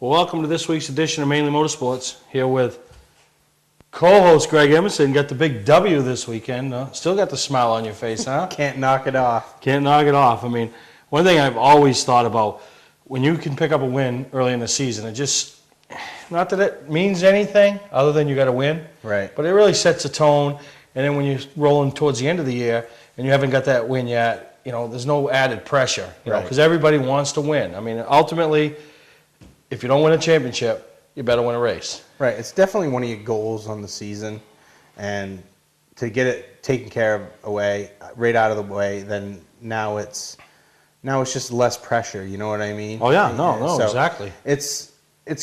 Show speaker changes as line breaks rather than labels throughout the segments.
Well, welcome to this week's edition of Mainly Motorsports. Here with co-host Greg Emerson. Got the big W this weekend. Still got the smile on your face, huh?
Can't knock it off.
Can't knock it off. I mean, one thing I've always thought about, when you can pick up a win early in the season, it just, not that it means anything other than you got to win.
Right.
But it really sets a tone. And then when you're rolling towards the end of the year and you haven't got that win yet, there's no added pressure, because everybody wants to win. I mean, ultimately, if you don't win a championship, you better win a race.
Right. It's definitely one of your goals on the season, and to get it taken care of right out of the way, then now it's just less pressure. You know what I mean?
Oh yeah, no,
so
exactly.
It's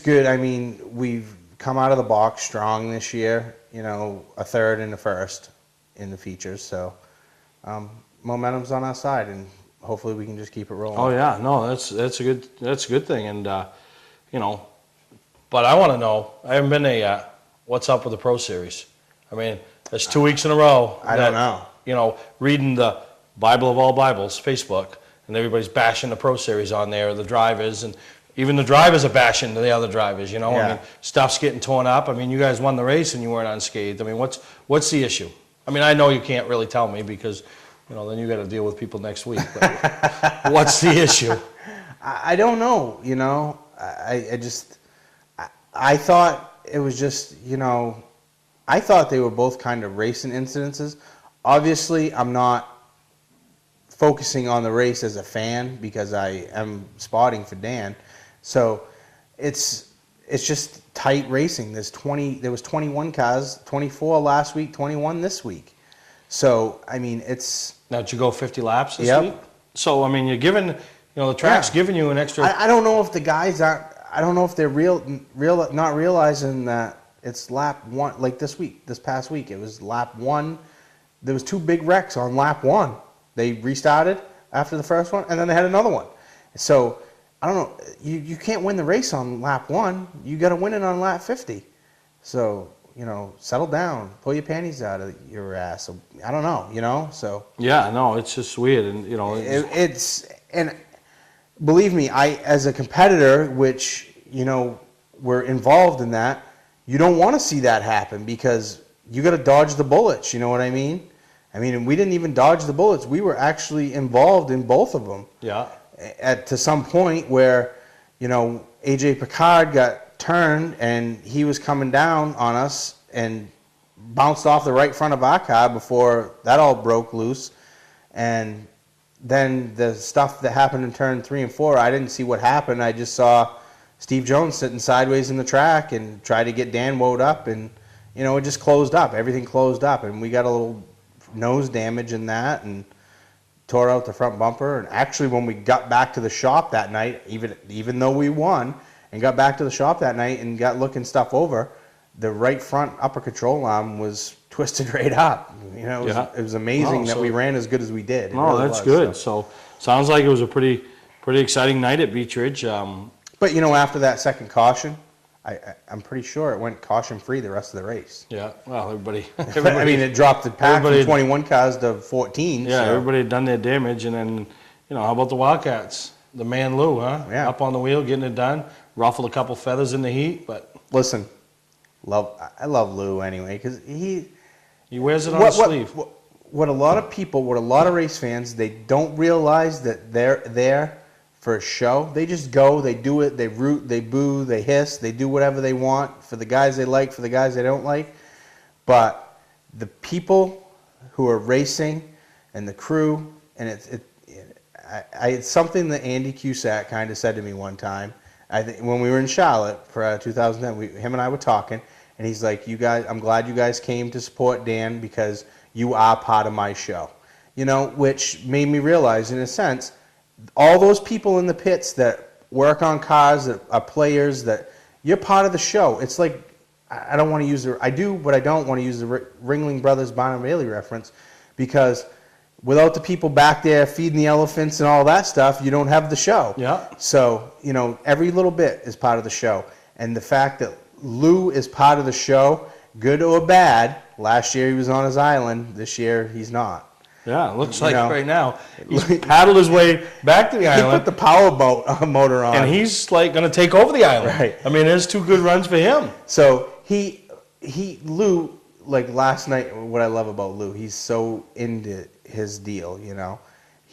good. I mean, we've come out of the box strong this year. A third and a first in the features. So momentum's on our side, and hopefully we can just keep it rolling.
Oh yeah, no, that's a good thing, and but I want to know. I haven't been there yet. What's up with the Pro Series? I mean, that's 2 weeks in a row.
I don't know.
Reading the Bible of all Bibles, Facebook, and everybody's bashing the Pro Series on there, the drivers, and even the drivers are bashing the other drivers.
Yeah.
I mean, stuff's getting torn up. I mean, you guys won the race and you weren't unscathed. I mean, what's the issue? I mean, I know you can't really tell me because, then you got to deal with people next week. But what's the issue?
I don't know. I thought it was just, I thought they were both kind of racing incidences. Obviously, I'm not focusing on the race as a fan because I am spotting for Dan. So it's just tight racing. There was 21 cars, 24 last week, 21 this week. So, I mean, it's...
Now, did you go 50 laps this
Yep.
week? So, I mean, you're giving, the track's giving you an extra...
I don't know if the guys aren't... I don't know if they're not realizing that it's lap one. Like this past week, it was lap one. There was two big wrecks on lap one. They restarted after the first one, and then they had another one. So, I don't know. You can't win the race on lap one. You got to win it on lap 50. So, settle down. Pull your panties out of your ass. So, I don't know, so.
Yeah, no, it's just weird. And,
And believe me, as a competitor, which, we're involved in that, you don't want to see that happen because you got to dodge the bullets. You know what I mean? I mean, we didn't even dodge the bullets. We were actually involved in both of them.
Yeah.
To some point where, AJ Picard got turned and he was coming down on us and bounced off the right front of our car before that all broke loose. And then the stuff that happened in turn 3 and 4, I didn't see what happened. I just saw Steve Jones sitting sideways in the track and tried to get Dan woed up, and it just closed up. Everything closed up, and we got a little nose damage in that and tore out the front bumper. And actually, when we got back to the shop that night, even though we won and got back to the shop that night and got looking stuff over, the right front upper control arm was twisted right up. It was amazing that we ran as good as we did.
No, really that's good. So sounds like it was a pretty exciting night at Beech Ridge.
But after that second caution, I'm pretty sure it went caution free the rest of the race.
Yeah. Well, everybody
I mean, it dropped the pack from 21 cars to 14.
Yeah.
So.
Everybody had done their damage, and then how about the Wildcats? The man Lou, huh?
Yeah.
Up on the wheel, getting it done. Ruffled a couple feathers in the heat, but
listen, I love Lou anyway because he
wears it on his sleeve.
What a lot of race fans, they don't realize that they're there for a show. They just go, they do it, they root, they boo, they hiss, they do whatever they want for the guys they like, for the guys they don't like. But the people who are racing and the crew, and it's something that Andy Cusack kind of said to me one time. I think when we were in Charlotte for 2010, him and I were talking, and he's like, "You guys, I'm glad you guys came to support Dan because you are part of my show," which made me realize, in a sense, all those people in the pits that work on cars, that are players, that you're part of the show. It's like, I don't want to use I do, but I don't want to use the Ringling Brothers Barnum Bailey reference, because without the people back there feeding the elephants and all that stuff, you don't have the show.
Yeah.
So, every little bit is part of the show. And the fact that Lou is part of the show, good or bad, last year he was on his island, this year he's not.
Yeah, it looks like
know,
right now he's paddled his way back to the
He
island.
put the powerboat motor on.
And he's like going to take over the island.
Right.
I mean, there's 2 good runs for him.
So Lou, like last night, what I love about Lou, he's so into his deal, you know.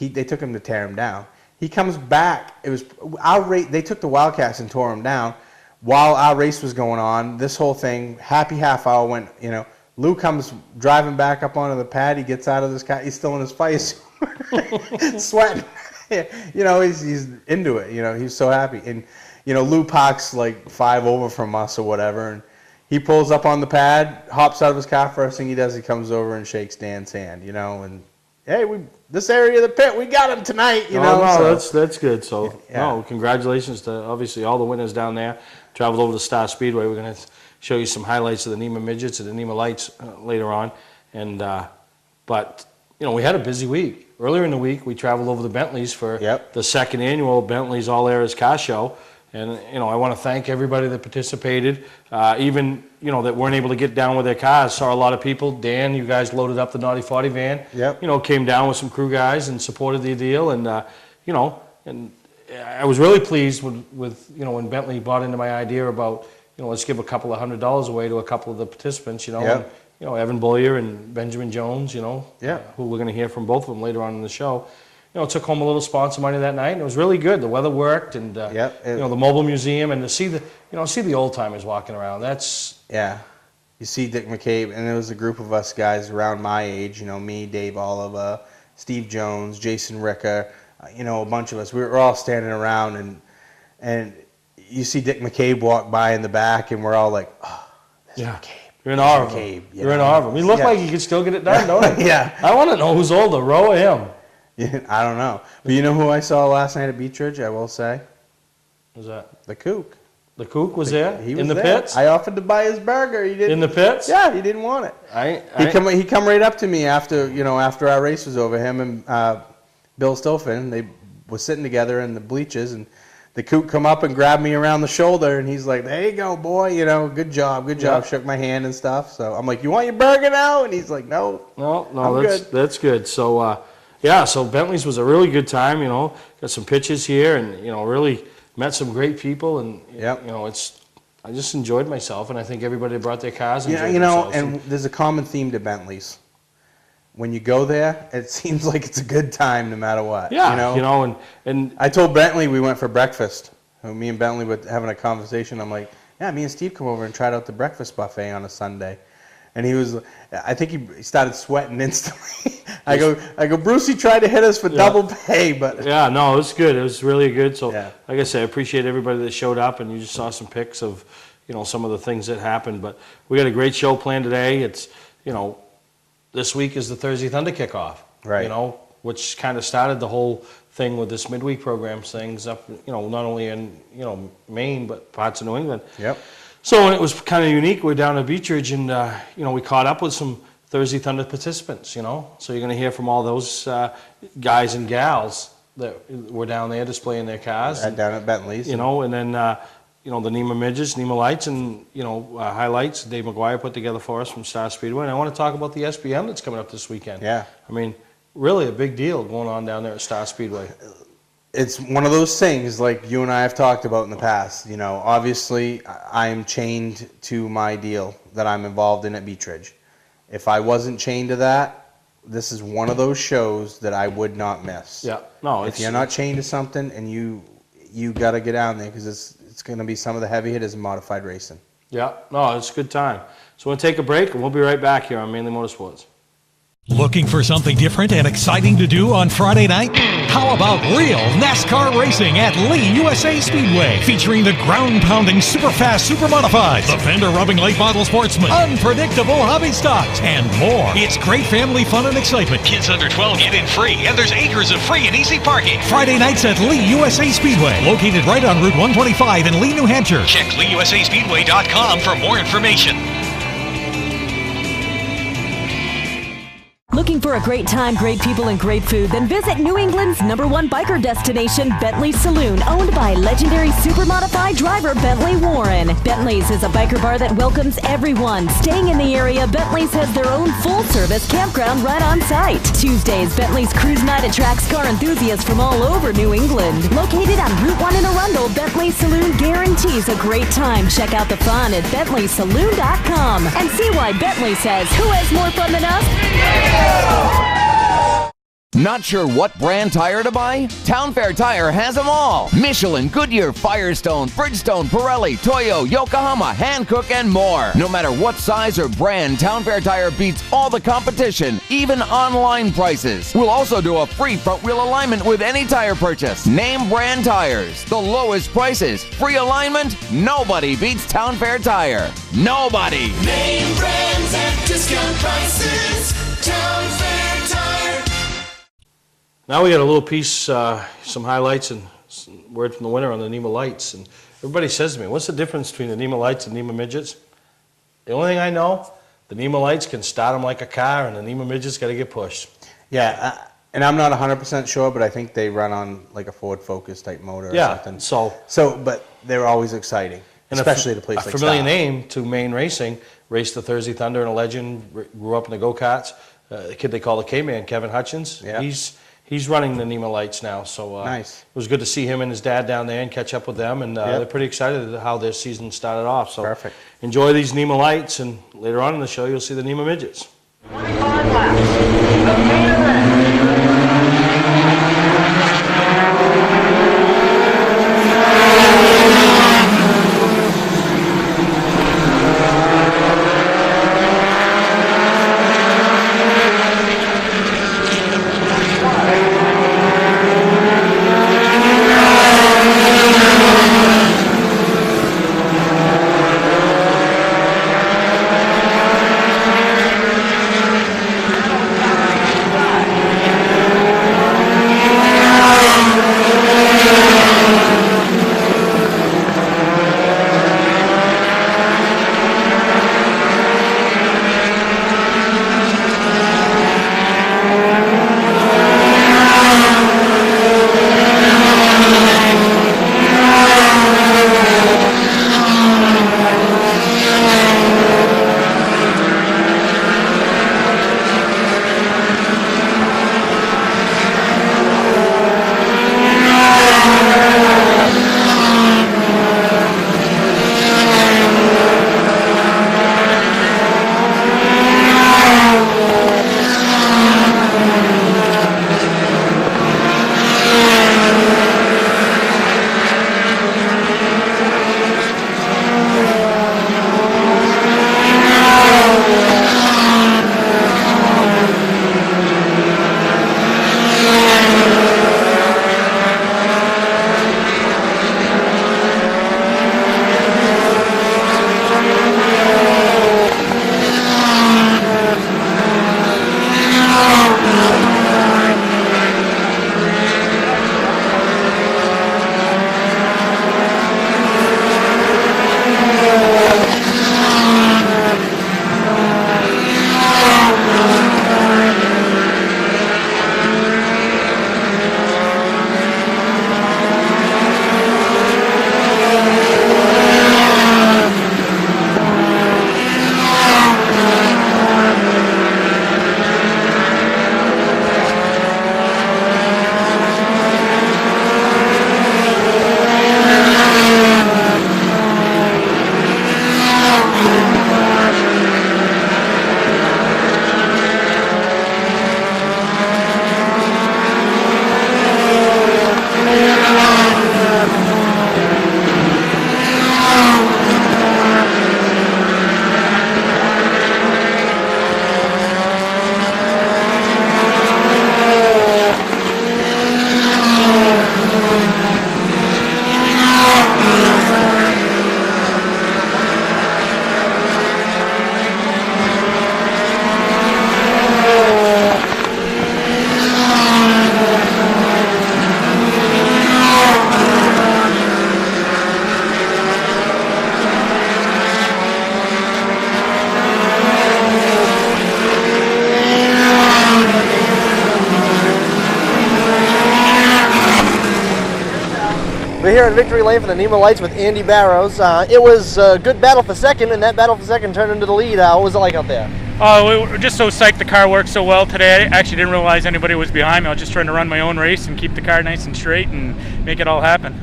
They took him to tear him down. He comes back. It was our race. They took the Wildcats and tore him down while our race was going on. This whole thing, happy half hour went, you know. Lou comes driving back up onto the pad. He gets out of this car. He's still in his fire suit, sweating. You know, he's into it. You know, he's so happy. And, you know, Lou parks like 5 over from us or whatever. And he pulls up on the pad, hops out of his car. First thing he does, he comes over and shakes Dan's hand, you know. And, hey, this area of the pit, we got him tonight, you know.
No,
so,
that's good. So, no, congratulations to obviously all the winners down there. Traveled over to Star Speedway. We're going to show you some highlights of the Nema Midgets and the Nema Lights later on. And but you know, we had a busy week. Earlier in the week, we traveled over to Bentley's for the 2nd annual Bentley's All Eras Car Show. And you know, I want to thank everybody that participated, even you know that weren't able to get down with their cars. Saw a lot of people. Dan, you guys loaded up the Naughty 40 van.
Yep.
You know, came down with some crew guys and supported the deal. And you know, and I was really pleased with you know when Bentley bought into my idea about, you know, let's give a couple of $100 away to a couple of the participants, you know.
Yep.
And, you know, Evan Beaulieu and Benjamin Jones, you know, who we're going to hear from both of them later on in the show. You know, took home a little sponsor money that night, and it was really good. The weather worked, and you know, the mobile museum, and to see the old timers walking around. That's
You see Dick McCabe, and there was a group of us guys around my age. You know, me, Dave Oliver, Steve Jones, Jason Ricker. You know, a bunch of us. We were all standing around, and you see Dick McCabe walk by in the back, and we're all like, oh, there's McCabe.
You're in awe of him. You're in awe of him. He looked like he could still get it done, don't he?
Yeah.
I want to know who's older, Roe or him.
Yeah, I don't know. But you know who I saw last night at Beach Ridge, I will say?
Who's that?
The Kook.
The Kook was there?
He was
in the
there.
pits?
I offered to buy his burger. He didn't.
In the pits?
Yeah, he didn't want it. He come right up to me after our race was over. Him and Bill Stillfin, they were sitting together in the bleachers, and the Kook come up and grabbed me around the shoulder, and he's like, there you go, boy, you know, good job.
Yeah.
Shook my hand and stuff. So I'm like, you want your burger now? And he's like, no.
No, that's good. So, so Bentley's was a really good time, you know, got some pitches here, and, you know, really met some great people, and, you know, I just enjoyed myself, and I think everybody that brought their cars enjoyed themselves.
And there's a common theme to Bentley's. When you go there, it seems like it's a good time no matter what.
Yeah, you know, and
I told Bentley we went for breakfast. Me and Bentley were having a conversation. I'm like, yeah, me and Steve come over and tried out the breakfast buffet on a Sunday. And I think he started sweating instantly. I go, Brucey tried to hit us for double pay, but.
Yeah, no, it was good. It was really good. So, like I said, I appreciate everybody that showed up, and you just saw some pics of, you know, some of the things that happened. But we got a great show planned today. It's, you know, this week is the Thursday Thunder kickoff,
right?
You know, which kind of started the whole thing with this midweek programs things up, you know, not only in, you know, Maine, but parts of New England.
Yep.
So it was kind of unique. We're down at Beach Ridge, and, you know, we caught up with some Thursday Thunder participants, you know. So you're going to hear from all those guys and gals that were down there displaying their cars.
Down at Bentley's.
You know, and then, you know, the Nema Midgets, Nema Lights, and, you know, highlights Dave McGuire put together for us from Star Speedway. And I want to talk about the SBM that's coming up this weekend.
Yeah.
I mean, really a big deal going on down there at Star Speedway.
It's one of those things like you and I have talked about in the past. You know, obviously I am chained to my deal that I'm involved in at Beach Ridge. If I wasn't chained to that, this is one of those shows that I would not miss.
Yeah. No,
if you're not chained to something, and you got to get down there, because it's going to be some of the heavy hitters in modified racing.
Yeah. No, it's a good time. So we'll take a break, and we'll be right back here on Mainly Motorsports.
Looking for something different and exciting to do on Friday night? How about real NASCAR racing at Lee USA Speedway, featuring the ground-pounding, super-fast, super-modified, the fender-rubbing late model sportsman, unpredictable hobby stocks, and more. It's great family fun and excitement. Kids under 12 get in free, and there's acres of free and easy parking. Friday nights at Lee USA Speedway, located right on Route 125 in Lee, New Hampshire. Check LeeUSASpeedway.com for more information.
Looking for a great time, great people, and great food? Then visit New England's #1 biker destination, Bentley Saloon, owned by legendary super-modified driver Bentley Warren. Bentley's is a biker bar that welcomes everyone. Staying in the area, Bentley's has their own full-service campground right on site. Tuesdays, Bentley's Cruise Night attracts car enthusiasts from all over New England. Located on Route 1 in Arundel, Bentley Saloon guarantees a great time. Check out the fun at BentleySaloon.com and see why Bentley says, who has more fun than us?
Not sure what brand tire to buy? Town Fair Tire has them all. Michelin, Goodyear, Firestone, Bridgestone, Pirelli, Toyo, Yokohama, Hankook, and more. No matter what size or brand, Town Fair Tire beats all the competition, even online prices. We'll also do a free front wheel alignment with any tire purchase. Name brand tires, the lowest prices, free alignment. Nobody beats Town Fair Tire. Nobody.
Name brands at discount prices. Town Fair Tire.
Now we got a little piece, some highlights and some word from the winner on the Nema lights. And everybody says to me, what's the difference between the Nema lights and Nema midgets? The only thing I know, the Nema lights can start them like a car, and the Nema midgets got to get pushed.
Yeah, and I'm not 100% sure, but I think they run on like a Ford Focus type motor or something. So, but they're always exciting,
and
especially at a place like
a familiar
Star.
name to Maine Racing, raced the Thursday Thunder and a legend, grew up in the go-karts. The kid they call the K-Man, Kevin Hutchins,
Yeah.
He's running the Nema lights now, so
Nice.
It was good to see him and his dad down there and catch up with them, and they're pretty excited at how their season started off. So
Perfect.
Enjoy these Nema lights, and later on in the show you'll see the Nema midgets.
25 laps. The main event.
here at Victory Lane for the Nema Lights with Andy Barrows. It was a good battle for second, and that battle for second turned into the lead. What was it like out there?
Oh, we were just so psyched the car worked so well today. I actually didn't realize anybody was behind me. I was just trying to run my own race and keep the car nice and straight and make it all happen.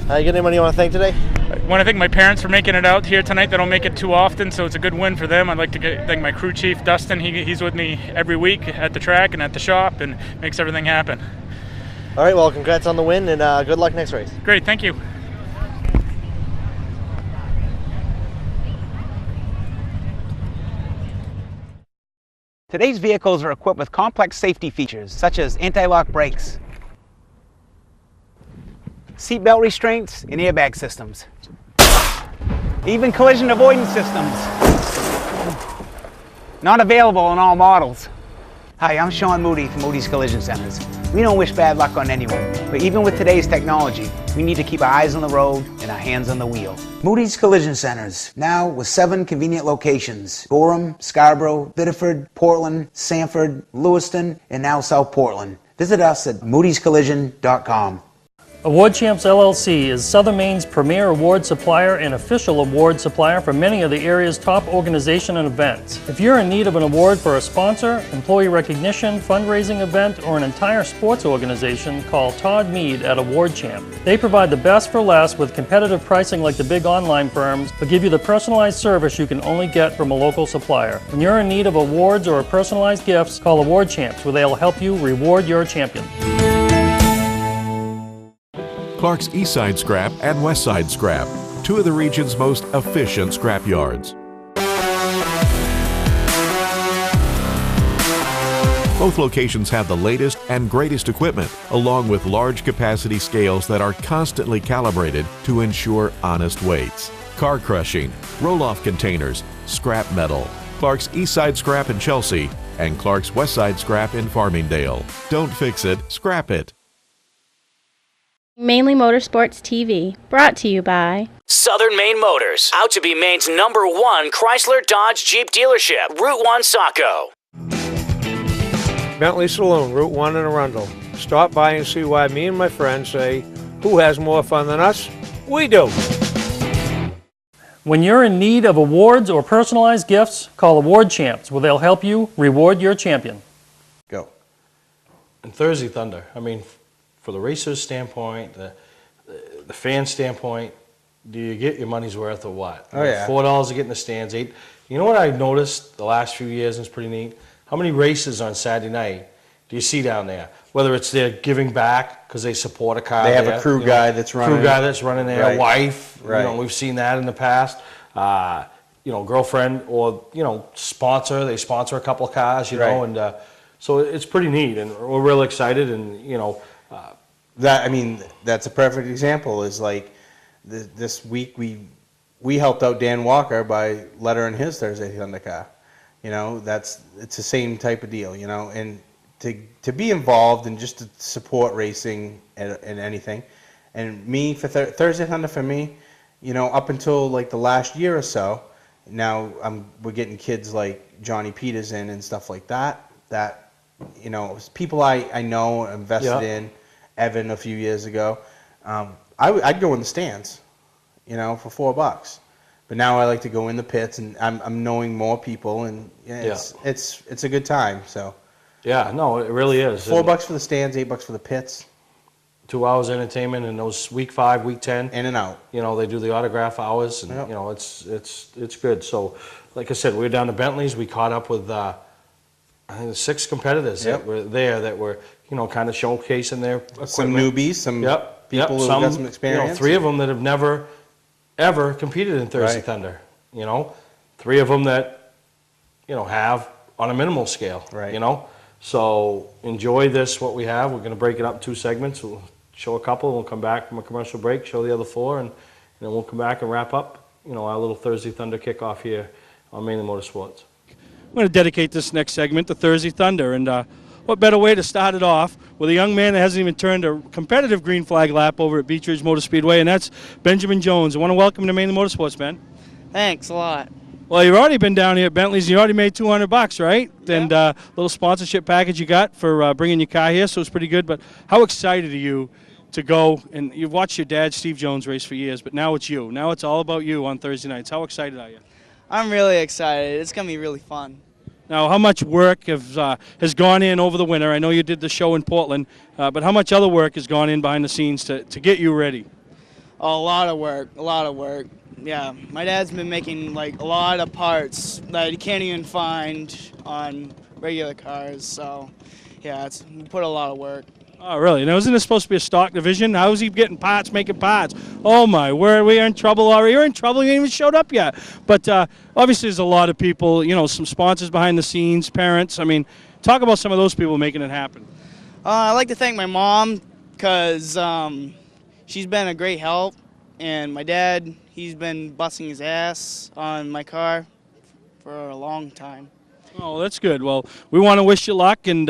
You got anybody you want to thank today?
I want to thank my parents for making it out here tonight. They don't make it too often, so it's a good win for them. I'd like to thank my crew chief, Dustin. He's with me every week at the track and at the shop and makes everything happen.
All right, well, congrats on the win, and good luck next race.
Great, thank you.
Today's vehicles are equipped with complex safety features such as anti-lock brakes, seatbelt restraints, and airbag systems. Even collision avoidance systems. Not available in all models. Hi, I'm Sean Moody from Moody's Collision Centers. We don't wish bad luck on anyone, but even with today's technology, we need to keep our eyes on the road and our hands on the wheel. Moody's Collision Centers, now with 7 convenient locations: Gorham, Scarborough, Biddeford, Portland, Sanford, Lewiston, and now South Portland. Visit us at moodyscollision.com.
Award Champs LLC is Southern Maine's premier award supplier and official award supplier for many of the area's top organization and events. If you're in need of an award for a sponsor, employee recognition, fundraising event, or an entire sports organization, call Todd Mead at Award Champ. They provide the best for less with competitive pricing like the big online firms, but give you the personalized service you can only get from a local supplier. When you're in need of awards or personalized gifts, call Award Champs, where they'll help you reward your champion.
Clark's Eastside Scrap and Westside Scrap, 2 of the region's most efficient scrap yards. Both locations have the latest and greatest equipment, along with large capacity scales that are constantly calibrated to ensure honest weights. Car crushing, roll-off containers, scrap metal. Clark's Eastside Scrap in Chelsea and Clark's Westside Scrap in Farmingdale. Don't fix it, scrap it.
Mainely Motorsports TV, brought to you by
Southern Maine Motors, out to be Maine's #1 Chrysler Dodge Jeep dealership, Route 1 Saco.
Bentley Saloon, Route 1 in Arundel. Stop by and see why me and my friends say, who has more fun than us? We do.
When you're in need of awards or personalized gifts, call Award Champs, where they'll help you reward your champion.
Go.
And Thursday Thunder, I mean, for the racers' standpoint, the fan standpoint, do you get your money's worth or what?
Oh, yeah.
$4 to get in the stands, $8. You know what I've noticed the last few years, and it's pretty neat? How many races on Saturday night do you see down there? Whether it's they're giving back because they support a car.
They have
there,
a crew guy that's running.
Crew guy that's running their
Right.
wife.
Right.
You know, we've seen that in the past. Girlfriend or, sponsor. They sponsor a couple of cars, you know, and so it's pretty neat, and we're real excited, and,
that's a perfect example. Is like this week we helped out Dan Walker by lettering his Thursday Thunder car. It's the same type of deal. And to be involved and just to support racing and anything. And me for Thursday Thunder for me, up until like the last year or so, now we're getting kids like Johnny Peters in and stuff like that. That people I know invested in. Evan a few years ago, I'd go in the stands, for $4. But now I like to go in the pits, and I'm knowing more people, and it's a good time. So
yeah, no, it really is.
$4 for the stands, $8 for the pits.
2 hours entertainment, and those week 5, week 10,
in and out.
They do the autograph hours, and it's good. So, like I said, we were down to Bentley's. We caught up with I think 6 competitors that were there that were kind of showcasing their equipment.
Some newbies, some people who got some experience.
3 of them that have never ever competed in Thursday Thunder. 3 of them that have on a minimal scale.
Right.
So enjoy this. What we have, we're going to break it up in 2 segments. We'll show a couple, and we'll come back from a commercial break, show the other 4, and then we'll come back and wrap up. Our little Thursday Thunder kickoff here on Mainly Motorsports.
I'm going to dedicate this next segment to Thursday Thunder, and what better way to start it off with a young man that hasn't even turned a competitive green flag lap over at Beach Ridge Motor Speedway, and that's Benjamin Jones. I want to welcome him to Mainly Motorsports, Ben.
Thanks a lot.
Well, you've already been down here at Bentley's, and you already made $200, right? Yeah. And little sponsorship package you got for bringing your car here, so it's pretty good. But how excited are you to go, and you've watched your dad, Steve Jones, race for years, but now it's you. Now it's all about you on Thursday nights. How excited are you?
I'm really excited. It's going to be really fun.
Now, how much work has gone in over the winter? I know you did the show in Portland, but how much other work has gone in behind the scenes to get you ready?
A lot of work. Yeah, my dad's been making like a lot of parts that you can't even find on regular cars. So, yeah, we put a lot of work.
Oh, really? Now, isn't this supposed to be a stock division? How is he getting parts, making parts? Oh, my word, we are in trouble already. You're in trouble. You ain't even showed up yet. But obviously there's a lot of people, some sponsors behind the scenes, parents. I mean, talk about some of those people making it happen.
I'd like to thank my mom because she's been a great help. And my dad, he's been busting his ass on my car for a long time.
Oh, that's good. Well, we want to wish you luck, and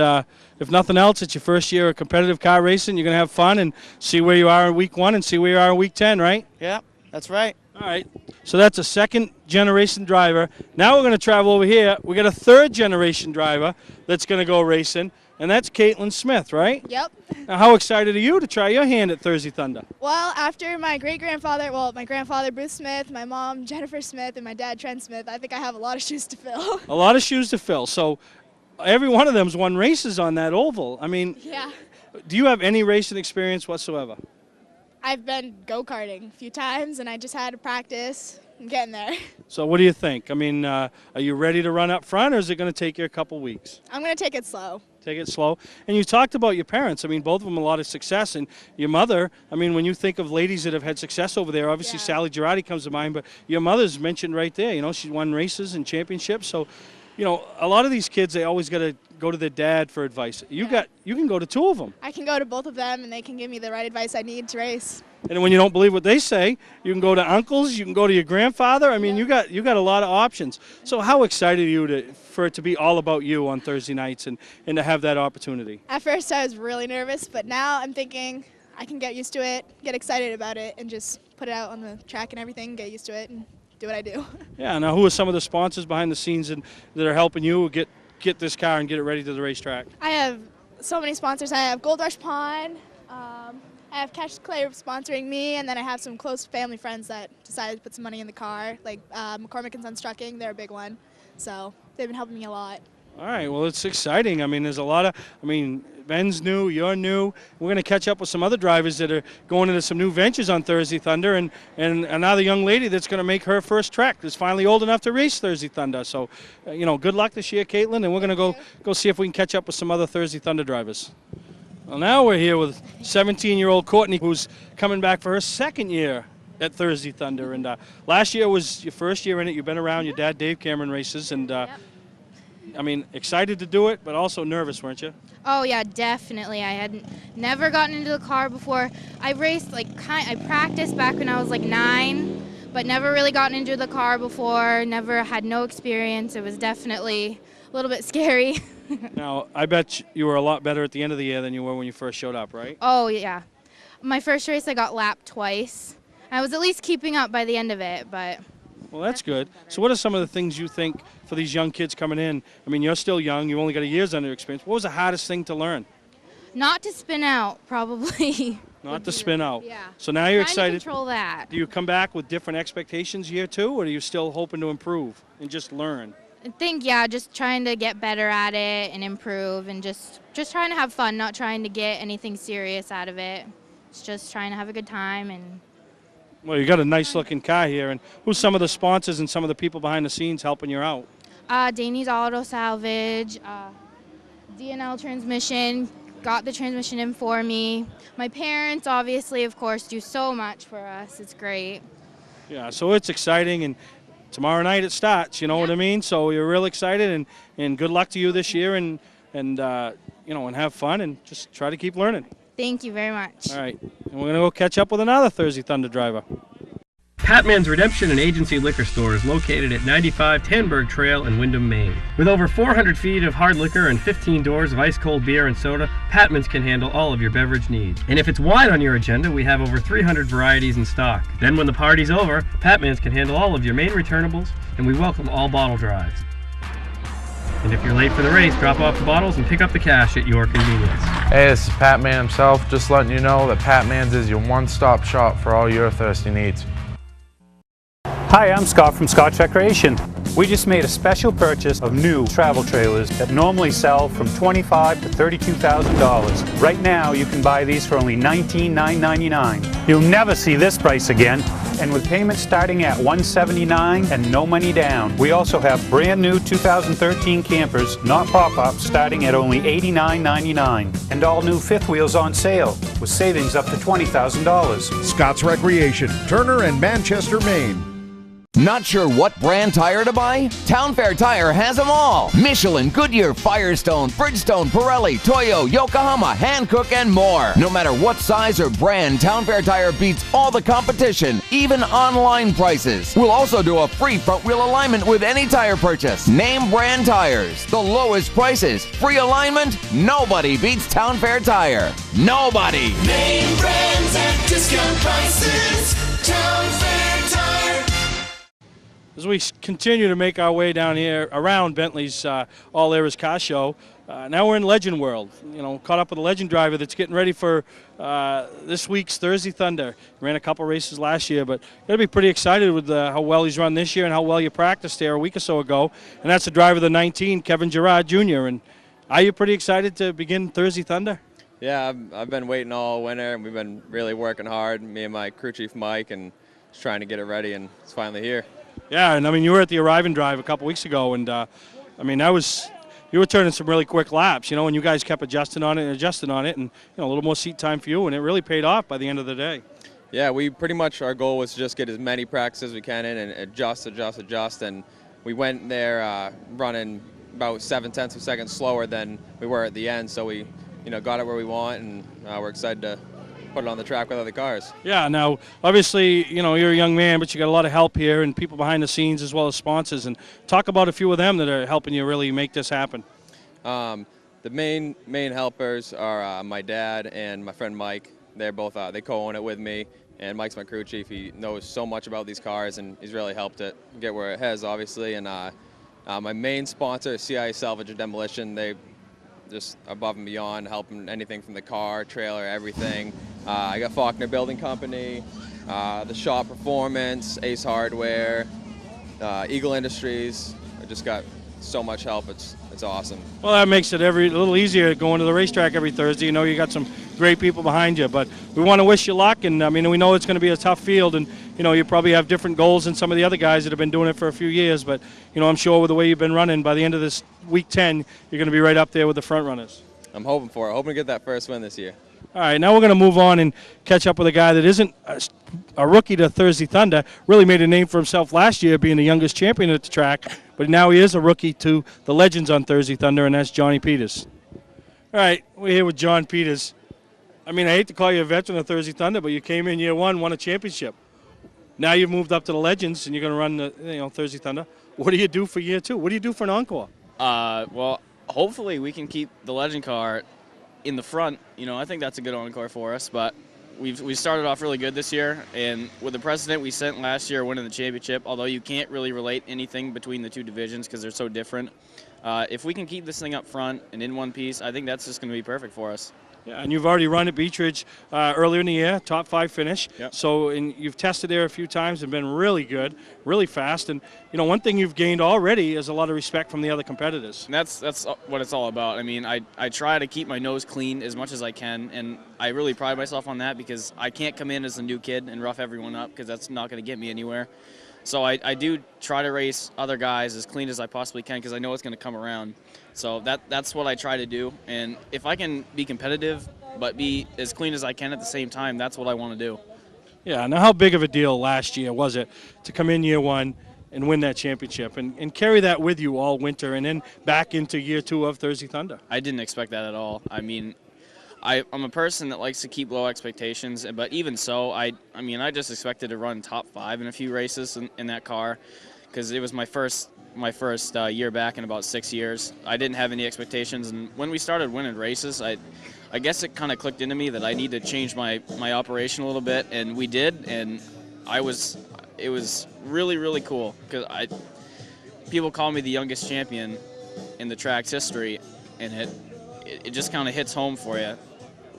if nothing else, it's your first year of competitive car racing. You're going to have fun and see where you are in week 1 and see where you are in week 10, right?
Yeah, that's right.
All right. So that's a second-generation driver. Now we're going to travel over here. We got a third-generation driver that's going to go racing, and that's Katelyn Smith, right?
Yep.
Now, how excited are you to try your hand at Thursday Thunder?
Well, after my my grandfather Bruce Smith, my mom Jennifer Smith, and my dad Trent Smith, I think I have a lot of shoes to fill.
A lot of shoes to fill. So every one of them's won races on that oval. I mean,
yeah.
Do you have any racing experience whatsoever?
I've been go-karting a few times, and I just had to practice. I'm getting there.
So what do you think? I mean, are you ready to run up front, or is it going to take you a couple weeks?
I'm going to take it slow.
Take it slow. And you talked about your parents. I mean, both of them a lot of success. And your mother, I mean, when you think of ladies that have had success over there, obviously Sally Girardi comes to mind, but your mother's mentioned right there. She won races and championships. So, a lot of these kids, they always got to go to their dad for advice. You can go to 2 of them.
I can go to both of them, and they can give me the right advice I need to race.
And when you don't believe what they say, you can go to uncles, you can go to your grandfather. I mean, you got a lot of options. So how excited are you for it to be all about you on Thursday nights and to have that opportunity?
At first, I was really nervous, but now I'm thinking I can get used to it, get excited about it, and just put it out on the track and everything, get used to it, and do what I do.
Yeah, now who are some of the sponsors behind the scenes that are helping you get this car and get it ready to the racetrack?
I have so many sponsors. I have Gold Rush Pond, I have Cash Clay sponsoring me, and then I have some close family friends that decided to put some money in the car, like McCormick & Sons Trucking. They're a big one, so they've been helping me a lot.
All right, well, it's exciting. I mean, there's a lot of, Ben's new, you're new. We're going to catch up with some other drivers that are going into some new ventures on Thursday Thunder, and another young lady that's going to make her first trek that's finally old enough to race Thursday Thunder. So, good luck this year, Katelyn, and we're going to go see if we can catch up with some other Thursday Thunder drivers. Well, now we're here with 17-year-old Courtney, who's coming back for her second year at Thursday Thunder. And last year was your first year in it. You've been around your dad, Dave Cameron, races, and excited to do it, but also nervous, weren't you?
Oh yeah, definitely. I had never gotten into the car before. I raced I practiced back when I was 9, but never really gotten into the car before. Never had no experience. It was definitely a little bit scary.
Now, I bet you were a lot better at the end of the year than you were when you first showed up, right?
Oh yeah. My first race I got lapped twice. I was at least keeping up by the end of it, but...
Well, that's good. So what are some of the things you think for these young kids coming in? I mean, you're still young. You've only got a year's under experience. What was the hardest thing to learn?
Not to spin out, probably.
Not to spin out.
Yeah.
So now you're
Trying
excited.
to control that.
Do you come back with different expectations year 2, or are you still hoping to improve and just learn?
I think, just trying to get better at it and improve and just trying to have fun, not trying to get anything serious out of it. It's just trying to have a good time. And
Well, you got a nice-looking car here. And who's some of the sponsors and some of the people behind the scenes helping you out?
Danny's Auto Salvage, DNL Transmission, got the transmission in for me. My parents, obviously, of course, do so much for us. It's great.
Yeah, so it's exciting, and tomorrow night it starts, you know what I mean? So you're real excited, and good luck to you this year, and have fun, and just try to keep learning.
Thank you very much.
All right, and we're going to go catch up with another Thursday Thunder driver.
Patman's Redemption and Agency Liquor Store is located at 95 Tanberg Trail in Windham, Maine. With over 400 feet of hard liquor and 15 doors of ice-cold beer and soda, Patman's can handle all of your beverage needs. And if it's wine on your agenda, we have over 300 varieties in stock. Then when the party's over, Patman's can handle all of your Maine returnables, and we welcome all bottle drives. And if you're late for the race, drop off the bottles and pick up the cash at your convenience.
Hey, this is Pat Man himself, just letting you know that Pat Man's is your one-stop shop for all your thirsty needs.
Hi, I'm Scott from Scott's Recreation. We just made a special purchase of new travel trailers that normally sell from $25,000 to $32,000. Right now, you can buy these for only $19,999. You'll never see this price again, and with payments starting at $179 and no money down. We also have brand new 2013 campers, not pop-ups, starting at only $89.99. And all new fifth wheels on sale, with savings up to $20,000.
Scott's Recreation, Turner and Manchester, Maine.
Not sure what brand tire to buy? Town Fair Tire has them all. Michelin, Goodyear, Firestone, Bridgestone, Pirelli, Toyo, Yokohama, Hankook, and more. No matter what size or brand, Town Fair Tire beats all the competition, even online prices. We'll also do a free front wheel alignment with any tire purchase. Name brand tires, the lowest prices, free alignment. Nobody beats Town Fair Tire. Nobody.
Name brands at discount prices. Town Fair Tire.
As we continue to make our way down here around Bentley's All Eras Car Show, now we're in Legend World. You know, caught up with a Legend driver that's getting ready for this week's Thursday Thunder. Ran a couple races last year, but got to be pretty excited with how well he's run this year and how well you practiced there a week or so ago. And that's the driver of the 19, Kevin Girard Jr. And are you pretty excited to begin Thursday Thunder?
Yeah, I've been waiting all winter, and we've been really working hard, me and my crew chief Mike, and just trying to get it ready, and it's finally here.
Yeah, and I mean, you were at the Arrive and Drive a couple weeks ago, and I mean, you were turning some really quick laps, you know, and you guys kept adjusting on it, and you know, a little more seat time for you, and it really paid off by the end of the day.
Yeah, we pretty much, our goal was to just get as many practices as we can in and adjust, and we went there running about 0.7 of a second slower than we were at the end, so we, you know, got it where we want, and we're excited to put it on the track with other cars.
Yeah, now, obviously, you know, you're a young man, but you got a lot of help here and people behind the scenes as well as sponsors. And talk about a few of them that are helping you really make this happen.
The main helpers are my dad and my friend Mike. They're both, they co-own it with me. And Mike's my crew chief. He knows so much about these cars, and he's really helped it get where it has, obviously. And my main sponsor is CI Salvage and Demolition. They just above and beyond, helping anything from the car, trailer, everything. I got Faulkner Building Company, the Shop Performance, Ace Hardware, Eagle Industries. I just got so much help. It's awesome.
Well, that makes it a little easier going to the racetrack every Thursday. You know, you got some great people behind you, but we want to wish you luck, and I mean, we know it's going to be a tough field, and you know, you probably have different goals than some of the other guys that have been doing it for a few years, but you know, I'm sure with the way you've been running, by the end of this week 10, you're going to be right up there with the front runners.
I'm hoping for it. Hoping to get that first win this year.
All right, now we're going to move on and catch up with a guy that isn't a rookie to Thursday Thunder. Really made a name for himself last year being the youngest champion at the track, but now he is a rookie to the legends on Thursday Thunder, and that's Johnny Peters. All right, we're here with John Peters. I mean, I hate to call you a veteran of Thursday Thunder, but you came in year one, won a championship. Now you've moved up to the legends, and you're going to run the Thursday Thunder. What do you do for year two? What do you do for an encore?
Well, hopefully we can keep the legend car in the front. You know, I think that's a good encore for us, but we started off really good this year, and with the precedent we set last year winning the championship, although you can't really relate anything between the two divisions because they're so different, if we can keep this thing up front and in one piece, I think that's just going to be perfect for us.
Yeah, and you've already run at Beech Ridge earlier in the year, top 5 finish.
Yep.
So, and you've tested there a few times and been really good, really fast. And you know, one thing you've gained already is a lot of respect from the other competitors.
And that's what it's all about. I mean, I try to keep my nose clean as much as I can, and I really pride myself on that because I can't come in as a new kid and rough everyone up because that's not going to get me anywhere. So I do try to race other guys as clean as I possibly can because I know it's going to come around. So that's what I try to do. And if I can be competitive but be as clean as I can at the same time, that's what I want to do.
Yeah, now how big of a deal last year was it to come in year one and win that championship and carry that with you all winter and then back into year 2 of Thursday Thunder?
I didn't expect that at all. I mean, I'm a person that likes to keep low expectations, but even so, I mean, I just expected to run top 5 in a few races in that car because it was my first year back in about 6 years. I didn't have any expectations, and when we started winning races, I guess it kind of clicked into me that I need to change my operation a little bit, and we did, and it was really, really cool because people call me the youngest champion, in the track's history, and it just kind of hits home for you.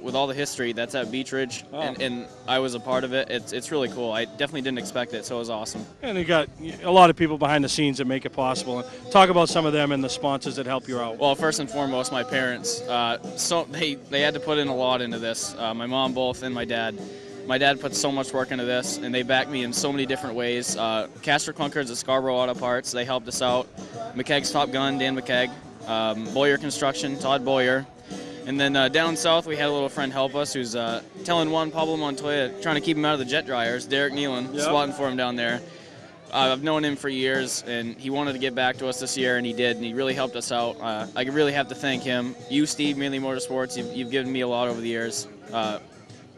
With all the history that's at Beech Ridge, and I was a part of it, it's really cool. I definitely didn't expect it, so it was awesome.
And you got a lot of people behind the scenes that make it possible. And talk about some of them and the sponsors that help you out.
Well, first and foremost, my parents. So they had to put in a lot into this. My mom both and my dad. My dad put so much work into this, and they backed me in so many different ways. Caster Clunkers at Scarborough Auto Parts, they helped us out. McKegg's Top Gun, Dan McKegg. Boyer Construction, Todd Boyer. And then down south, we had a little friend help us who's telling Juan Pablo Montoya, trying to keep him out of the jet dryers, Derek Nealon, swatting for him down there. I've known him for years, and he wanted to get back to us this year, and he did, and he really helped us out. I really have to thank him. You, Steve, Mainely Motorsports, you've given me a lot over the years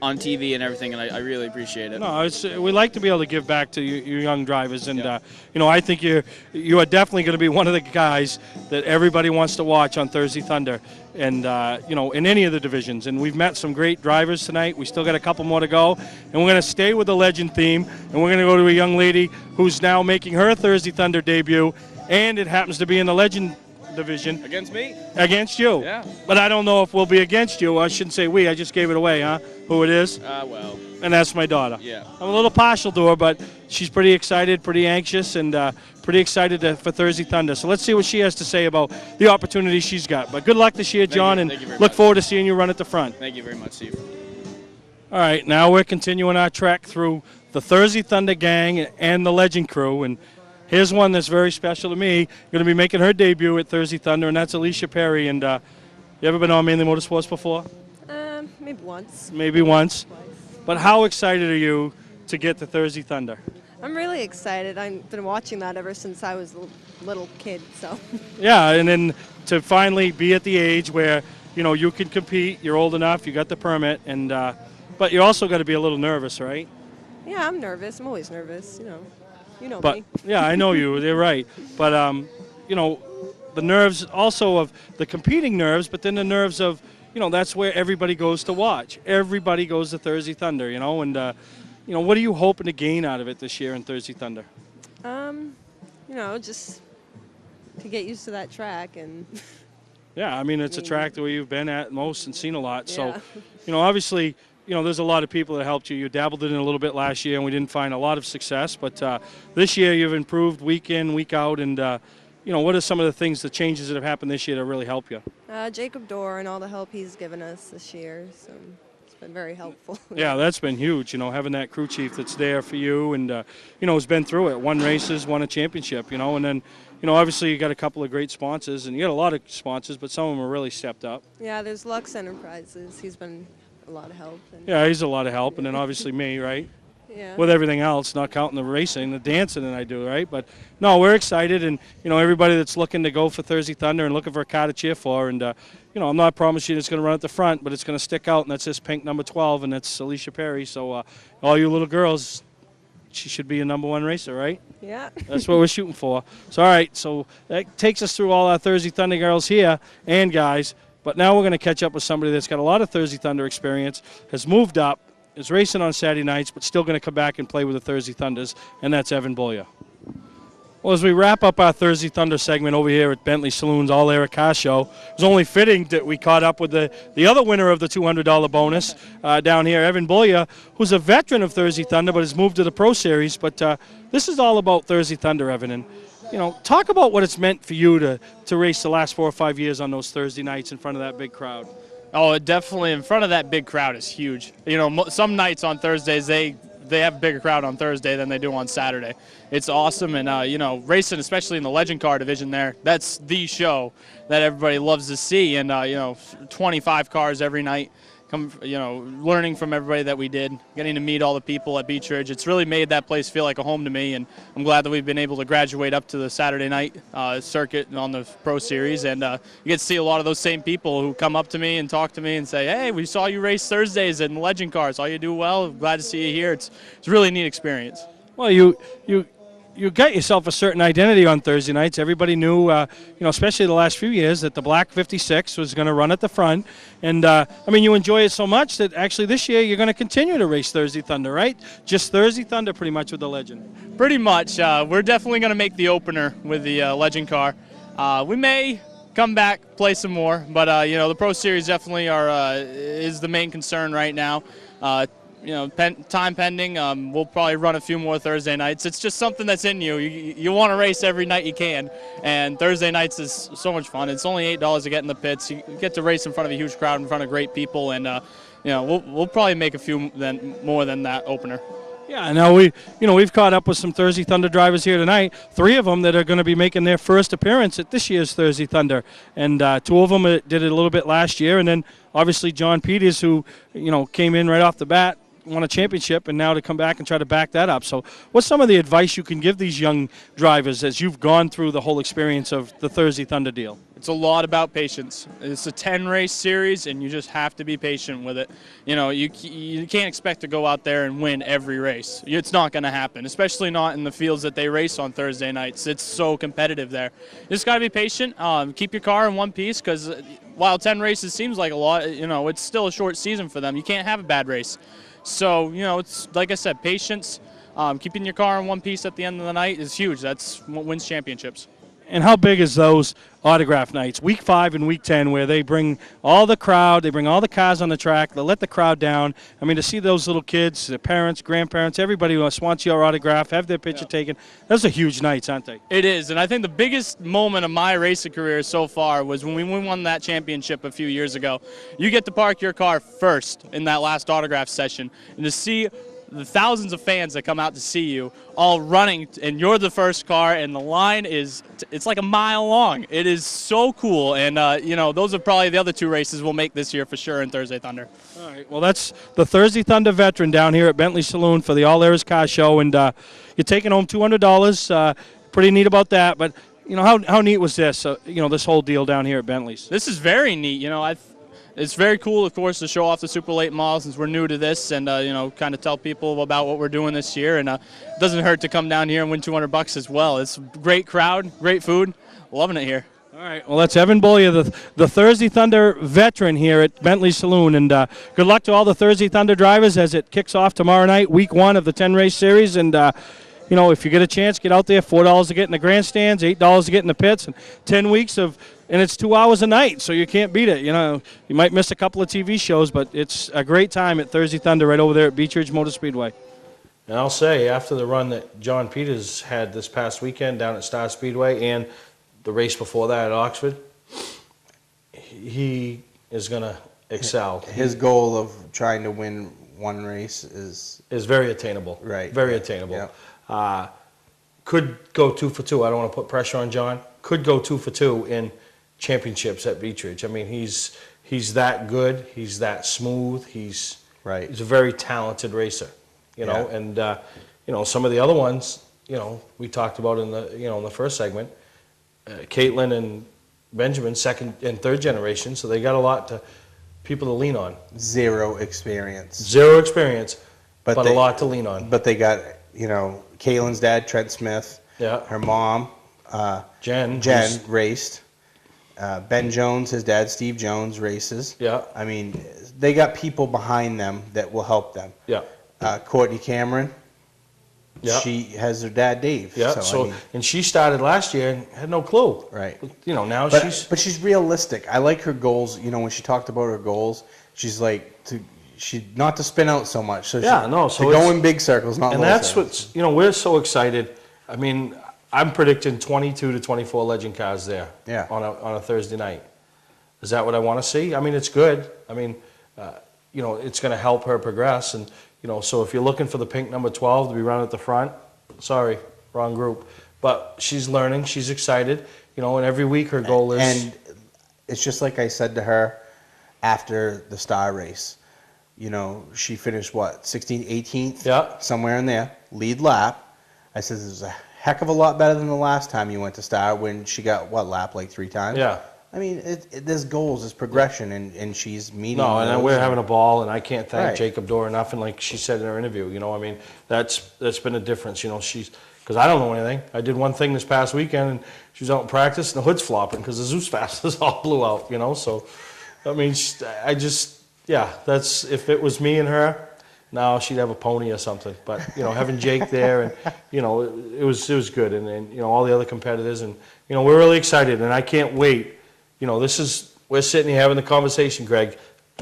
on TV and everything, and I really appreciate it.
No, we like to be able to give back to you young drivers, and I think you are definitely going to be one of the guys that everybody wants to watch on Thursday Thunder, and in any of the divisions. And we've met some great drivers tonight. We still got a couple more to go, and we're going to stay with the legend theme, and we're going to go to a young lady who's now making her Thursday Thunder debut, and it happens to be in the legend division.
Against me?
Against you.
Yeah.
But I don't know if we'll be against you. I shouldn't say we. I just gave it away, huh? Who it is?
Well.
And that's my daughter.
Yeah.
I'm a little partial to her, but she's pretty excited, pretty anxious, and pretty excited for Thursday Thunder. So let's see what she has to say about the opportunity she's got. But good luck this year, John, and look forward to seeing you run at the front.
Thank you very much, Steve.
All right, now we're continuing our trek through the Thursday Thunder gang and the Legend crew, and here's one that's very special to me. Going to be making her debut at Thursday Thunder, and that's Alicia Perry. And you ever been on Mainly Motorsports before?
Maybe once.
Maybe once. But how excited are you to get to Thursday Thunder?
I'm really excited. I've been watching that ever since I was a little kid. So.
Yeah, and then to finally be at the age where you can compete. You're old enough. You got the permit, and but you also got to be a little nervous, right?
Yeah, I'm nervous. I'm always nervous. You know
But
me.
yeah, I know you. They're right. But the nerves also of the competing nerves, but then the nerves of that's where everybody goes to watch. Everybody goes to Thursday Thunder, and what are you hoping to gain out of it this year in Thursday Thunder?
Just to get used to that track and.
Yeah, I mean it's a track that you've been at most and seen a lot.
Yeah.
So, obviously. There's a lot of people that helped you. You dabbled in it a little bit last year, and we didn't find a lot of success. But this year, you've improved week in, week out. And, what are some of the things, the changes that have happened this year that really help you?
Jacob Dorr and all the help he's given us this year. So it's been very helpful.
Yeah, that's been huge, having that crew chief that's there for you and, has been through it, won races, won a championship, and then, obviously you got a couple of great sponsors, and you got a lot of sponsors, but some of them are really stepped up.
Yeah, there's Lux Enterprises. He's been a lot of help.
Yeah, he's a lot of help, and then obviously me, right?
Yeah.
With everything else, not counting the racing, the dancing that I do, right? But no, we're excited, and everybody that's looking to go for Thursday Thunder and looking for a car to cheer for, and I'm not promising it's going to run at the front, but it's going to stick out, and that's this pink number 12, and that's Alicia Perry. So all you little girls, she should be a #1 racer, right?
Yeah.
That's what we're shooting for. So all right, so that takes us through all our Thursday Thunder girls here and guys. But now we're going to catch up with somebody that's got a lot of Thursday Thunder experience, has moved up, is racing on Saturday nights, but still going to come back and play with the Thursday Thunders, and that's Evan Beaulieu. Well, as we wrap up our Thursday Thunder segment over here at Bentley Saloon's All Era Car Show, it was only fitting that we caught up with the other winner of the $200 bonus down here, Evan Beaulieu, who's a veteran of Thursday Thunder but has moved to the Pro Series. But this is all about Thursday Thunder, Evan, and talk about what it's meant for you to race the last 4 or 5 years on those Thursday nights in front of that big crowd.
Oh, definitely in front of that big crowd is huge. Some nights on Thursdays, they have a bigger crowd on Thursday than they do on Saturday. It's awesome, and, racing, especially in the Legend Car division there, that's the show that everybody loves to see, and, 25 cars every night. Learning from everybody that we did, getting to meet all the people at Beech Ridge. It's really made that place feel like a home to me, and I'm glad that we've been able to graduate up to the Saturday night circuit on the Pro Series, and you get to see a lot of those same people who come up to me and talk to me and say, hey, we saw you race Thursdays in Legend Cars. All you do well. Glad to see you here. It's a really neat experience.
Well, you got yourself a certain identity on Thursday nights. Everybody knew, especially the last few years, that the Black 56 was going to run at the front. And, you enjoy it so much that actually this year you're going to continue to race Thursday Thunder, right? Just Thursday Thunder pretty much with the Legend.
Pretty much. We're definitely going to make the opener with the Legend Car. We may come back, play some more. But the Pro Series definitely is the main concern right now. Time pending, we'll probably run a few more Thursday nights. It's just something that's in you. You want to race every night you can, and Thursday nights is so much fun. It's only $8 to get in the pits. You get to race in front of a huge crowd, in front of great people, and we'll probably make a few more than that opener.
Yeah, now we've caught up with some Thursday Thunder drivers here tonight. 3 of them that are going to be making their first appearance at this year's Thursday Thunder, and 2 of them did it a little bit last year, and then obviously John Peters, who came in right off the bat, won a championship, and now to come back and try to back that up. So what's some of the advice you can give these young drivers as you've gone through the whole experience of the Thursday Thunder deal?
It's a lot about patience. It's a 10-race series, and you just have to be patient with it. You can't expect to go out there and win every race. It's not going to happen, especially not in the fields that they race on Thursday nights. It's so competitive there. You just got to be patient. Keep your car in one piece, because while 10 races seems like a lot, it's still a short season for them. You can't have a bad race. So, it's like I said, patience. Keeping your car in one piece at the end of the night is huge. That's what wins championships.
And how big is those autograph nights, week 5 and week 10, where they bring all the crowd, they bring all the cars on the track, they let the crowd down. I mean, to see those little kids, their parents, grandparents, everybody who wants your autograph, have their picture taken, those are huge nights, aren't they?
It is, and I think the biggest moment of my racing career so far was when we won that championship a few years ago. You get to park your car first in that last autograph session, and to see the thousands of fans that come out to see you all running, and you're the first car, and the line it's like a mile long. It is so cool, and those are probably the other 2 races we'll make this year for sure in Thursday Thunder.
All right, well, that's the Thursday Thunder veteran down here at Bentley Saloon for the All Eras Car Show, and you're taking home $200. Pretty neat about that, but how neat was this? This whole deal down here at Bentley's.
This is very neat. It's very cool, of course, to show off the super late model since we're new to this, and kind of tell people about what we're doing this year. And it doesn't hurt to come down here and win $200 as well. It's a great crowd, great food, loving it here.
All right, well, that's Evan Beaulieu, the Thursday Thunder veteran here at Bentley Saloon, and good luck to all the Thursday Thunder drivers as it kicks off tomorrow night, week 1 of the 10-race series. And if you get a chance, get out there. $4 to get in the grandstands, $8 to get in the pits, and 10 weeks and it's 2 hours a night, so you can't beat it. You might miss a couple of TV shows, but it's a great time at Thursday Thunder right over there at Beach Ridge Motor Speedway.
And I'll say, after the run that John Peters had this past weekend down at Star Speedway and the race before that at Oxford, he is going to excel.
His goal of trying to win 1 race is
very attainable.
Right.
Very attainable. Yeah. Could go 2 for 2. I don't want to put pressure on John. Could go 2 for 2 in championships at Beach Ridge. I mean, he's that good. He's that smooth. He's a very talented racer. And some of the other ones, we talked about in the first segment. Katelyn and Benjamin, 2nd and 3rd generation, so they got a lot to people to lean on.
Zero experience,
but a lot to lean on.
But they got Katelyn's dad, Trent Smith.
Yeah.
Her mom, Jen raced. Ben Jones, his dad, Steve Jones, races.
Yeah.
I mean, they got people behind them that will help them.
Yeah.
Courtney Cameron.
Yeah.
She has her dad, Dave.
Yeah. So and she started last year and had no clue.
Right.
Now
but she's realistic. I like her goals. When she talked about her goals, she's like not to spin out so much. So to go in big circles, not
and
little
that's
circles.
what's we're so excited. I mean, I'm predicting 22 to 24 legend cars there.
Yeah.
On a Thursday night. Is that what I want to see? I mean, it's good. I mean, it's going to help her progress, and so if you're looking for the pink number 12 to be run at the front, sorry, wrong group. But she's learning. She's excited. And every week her goal is.
And it's just like I said to her after the Star race. She finished 16th, 18th?
Yeah.
Somewhere in there. Lead lap. I said, this is a heck of a lot better than the last time you went to Star when she got, lap like 3 times?
Yeah.
I mean, there's goals, there's progression, and she's meeting
No,
those.
and we're having a ball, and I can't thank
Right.
Jacob Dorr enough. And like she said in her interview, I mean, that's been a difference. Because I don't know anything. I did one thing this past weekend, and she was out in practice, and the hood's flopping because the Zeus fastest all blew out. So, I mean, that's if it was me and her. Now she'd have a pony or something, but having Jake there, and it was good, and all the other competitors, and we're really excited, and I can't wait you know, we're sitting here having the conversation, Greg,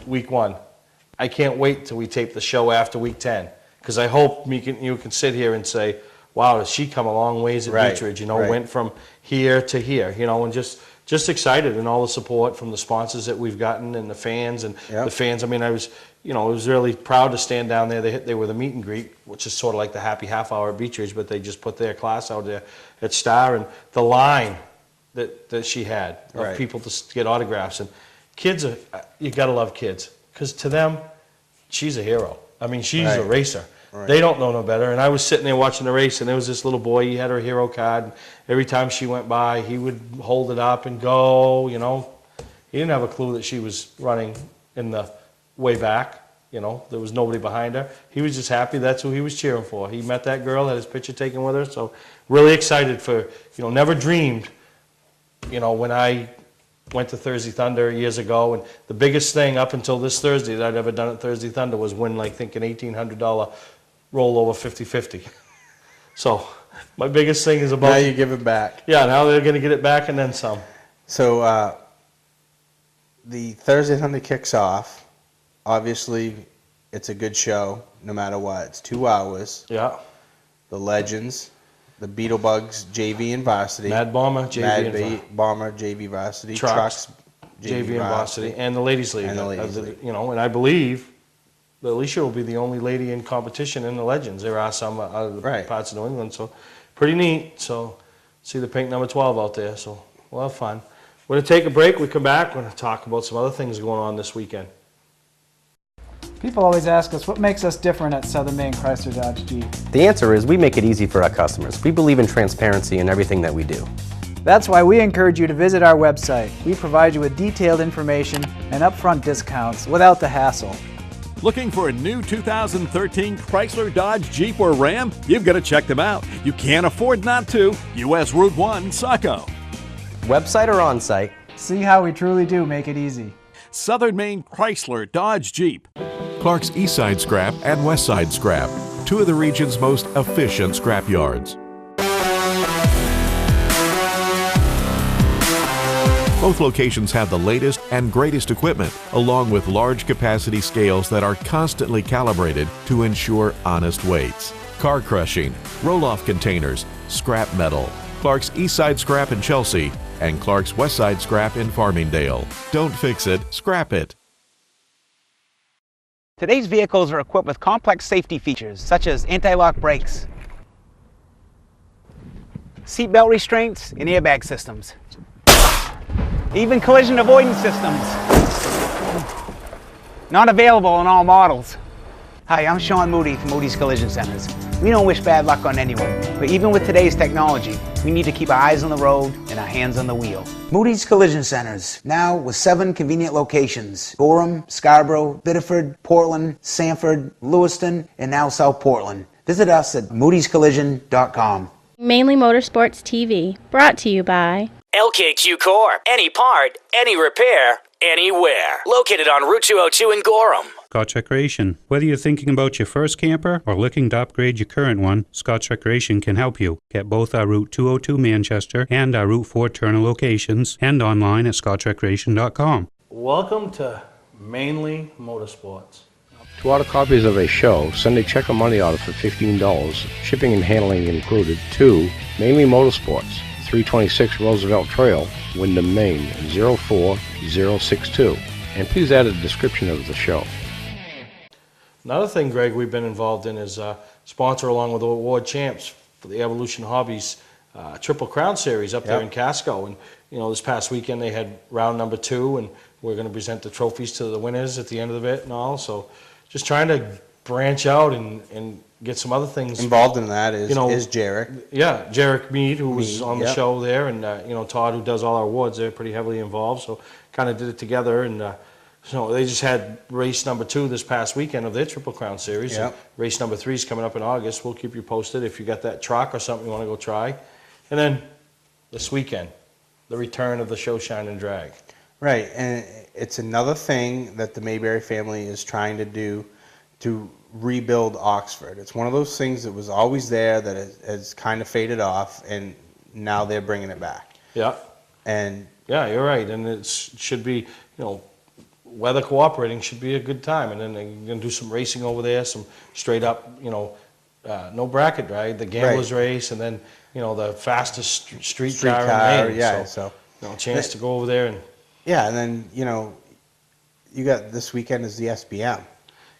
week 1. I can't wait till we tape the show after week 10, because I hope you can sit here and say, wow, does she come a long ways at Beechridge, you know, went from here to here, you know, and just excited, and all the support from the sponsors that we've gotten and the fans the fans. I mean, I was really proud to stand down there. They were the meet and greet, which is sort of like the happy half hour at Beechridge, but they just put their class out there at Star, and the line that she had of people to get autographs. And kids you got to love kids, because to them, she's a hero. I mean, she's a racer. They don't know no better. And I was sitting there watching the race, and there was this little boy, he had her hero card, and every time she went by, he would hold it up and go, you know. He didn't have a clue that she was running in the way back, you know. There was nobody behind her. He was just happy that's who he was cheering for. He met that girl, had his picture taken with her, so really excited for, you know, never dreamed, you know, when I went to Thursday Thunder years ago, and the biggest thing up until this Thursday that I'd ever done at Thursday Thunder was win, like, think an $1,800 rollover 50-50. So my biggest thing is about...
Now you give it back.
Yeah, now they're going to get it back and then some.
So the Thursday Thunder kicks off. Obviously, it's a good show no matter what. It's 2 hours.
Yeah.
The Legends, the Beetlebugs, JV and Varsity.
Mad Bomber, JV and
Bomber, JV Varsity.
Trucks, JV and Varsity. And the Ladies League. You know, and I believe that Alicia will be the only lady in competition in the Legends. There are some out of the parts of New England, so pretty neat. So see the pink number 12 out there, so we'll have fun. We're going to take a break. We come back, we're going to talk about some other things going on this weekend.
People always ask us, what makes us different at Southern Maine Chrysler Dodge Jeep?
The answer is we make it easy for our customers. We believe in transparency in everything that we do.
That's why we encourage you to visit our website. We provide you with detailed information and upfront discounts without the hassle.
Looking for a new 2013 Chrysler, Dodge, Jeep, or Ram? You've got to check them out. You can't afford not to. US Route 1, Saco.
Website or on-site?
See how we truly do make it easy.
Southern Maine Chrysler, Dodge, Jeep.
Clark's Eastside Scrap and Westside Scrap, 2 of the region's most efficient scrap yards. Both locations have the latest and greatest equipment, along with large capacity scales that are constantly calibrated to ensure honest weights. Car crushing, roll-off containers, scrap metal. Clark's Eastside Scrap in Chelsea and Clark's Westside Scrap in Farmingdale. Don't fix it, scrap it.
Today's vehicles are equipped with complex safety features such as anti-lock brakes, seatbelt restraints, and airbag systems. Even collision avoidance systems. Not available in all models. Hi, I'm Sean Moody from Moody's Collision Centers. We don't wish bad luck on anyone, but even with today's technology, we need to keep our eyes on the road and our hands on the wheel. Moody's Collision Centers, now with 7 convenient locations: Gorham, Scarborough, Biddeford, Portland, Sanford, Lewiston, and now South Portland. Visit us at moodyscollision.com.
Mainly Motorsports TV, brought to you by
LKQ Core. Any part, any repair, anywhere. Located on Route 202 in Gorham.
Scotch Recreation. Whether you're thinking about your first camper or looking to upgrade your current one, Scotch Recreation can help you. Get both our Route 202 Manchester and our Route 4 Turner locations, and online at scotchrecreation.com.
Welcome to Mainly Motorsports.
To order copies of a show, send a check or money order for $15, shipping and handling included, to Mainly Motorsports, 326 Roosevelt Trail, Windham, Maine, 04062. And please add a description of the show.
Another thing, Greg, we've been involved in is sponsor, along with the award champs, for the Evolution Hobbies Triple Crown Series up there in Casco. And, you know, this past weekend they had round number 2, and we're going to present the trophies to the winners at the end of it and all. So just trying to branch out and get some other things.
Involved in that is,
you know,
is Jarek.
Yeah, Jarek Mead, who was on the show there, and, you know, Todd, who does all our awards, they're pretty heavily involved. So kind of did it together, and so they just had race number 2 this past weekend of their Triple Crown Series.
Yep.
Race number 3 is coming up in August. We'll keep you posted if you got that truck or something you want to go try. And then this weekend, the return of the Show, Shine, and Drag.
Right, and it's another thing that the Mayberry family is trying to do to rebuild Oxford. It's one of those things that was always there that has kind of faded off, and now they're bringing it back.
Yeah.
And
Yeah, you're right, and it should be, weather cooperating should be a good time, and then they're gonna do some racing over there, some straight up, no bracket drag, the gamblers race, and then, the fastest street car in Maine.
Yeah,
so chance to go over there and.
Yeah, and then you got this weekend is the SBM.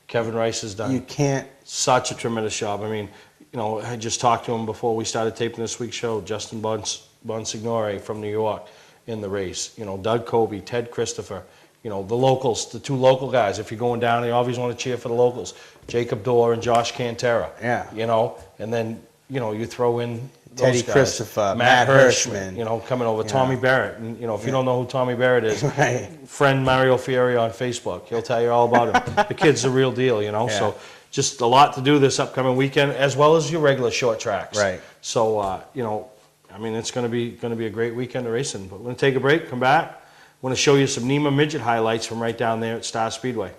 Kevin Rice has done.
You can't.
Such a tremendous job. I mean, I just talked to him before we started taping this week's show. Justin Bonsignore from New York in the race. Doug Kobe, Ted Christopher. The locals, the two local guys. If you're going down, you always want to cheer for the locals. Jacob Dorr and Josh Cantera.
Yeah.
And then you throw in those
Teddy
guys.
Christopher,
Matt
Hirschman.
Coming over. Tommy Barrett. And, if you don't know who Tommy Barrett is, friend Mario Fieri on Facebook. He'll tell you all about him. The kid's the real deal, So just a lot to do this upcoming weekend, as well as your regular short tracks.
Right.
So, it's going to be a great weekend of racing. But we're going to take a break, come back. I want to show you some Nema Midget highlights from right down there at Star Speedway.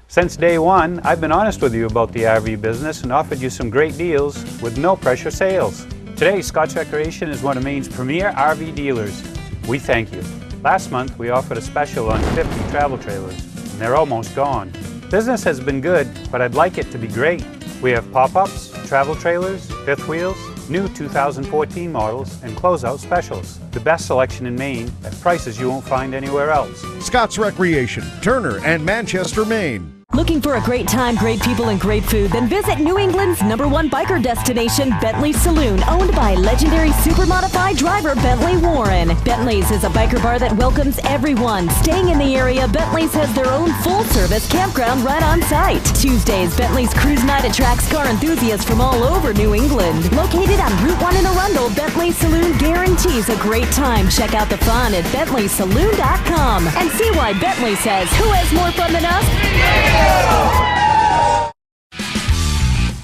Since day one, I've been honest with you about the RV business and offered you some great deals with no pressure sales. Today, Scotch Recreation is one of Maine's premier RV dealers. We thank you. Last month, we offered a special on 50 travel trailers, and they're almost gone. Business has been good, but I'd like it to be great. We have pop-ups, travel trailers, fifth wheels, new 2014 models, and closeout specials. The best selection in Maine at prices you won't find anywhere else.
Scott's Recreation, Turner and Manchester, Maine.
Looking for a great time, great people, and great food? Then visit New England's #1 biker destination, Bentley Saloon, owned by legendary super-modified driver Bentley Warren. Bentley's is a biker bar that welcomes everyone. Staying in the area, Bentley's has their own full-service campground right on site. Tuesdays, Bentley's Cruise Night attracts car enthusiasts from all over New England. Located on Route 1 in Arundel, Bentley Saloon guarantees a great time. Check out the fun at BentleySaloon.com and see why Bentley says, who has more fun than us?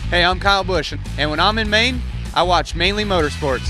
Hey, I'm Kyle Busch, and when I'm in Maine, I watch Mainly Motorsports.